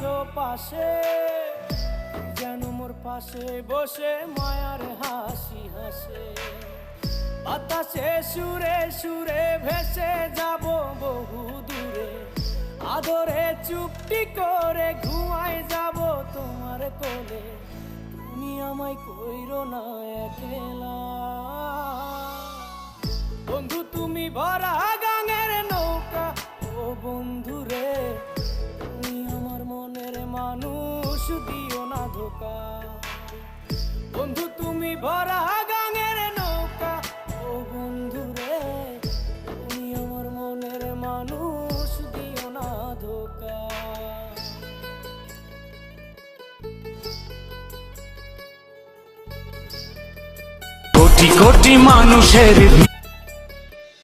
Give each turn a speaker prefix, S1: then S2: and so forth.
S1: আছো পাশে, যেন মোর পাশে বসে মায়ার হাসি হাসে। বাতাসে সুরে সুরে ভেসে যাব বহু দূরে, আদরে চুপটি করে ঘুমায় যাব তোমার কোলে। তুমি আমায় কইরো না একলা বন্ধু, তুমি ভরা গাঙের নৌকা। ও বন্ধু রে, তুমি আমার মনের মানুষ, দিও না ধোকা। বন্ধু তুমি ভরা গাঙের নৌকা। ও বন্ধু রে, তুমি আমার মনের মানুষ, দিও না ধোকা।
S2: কোটি কোটি মানুষের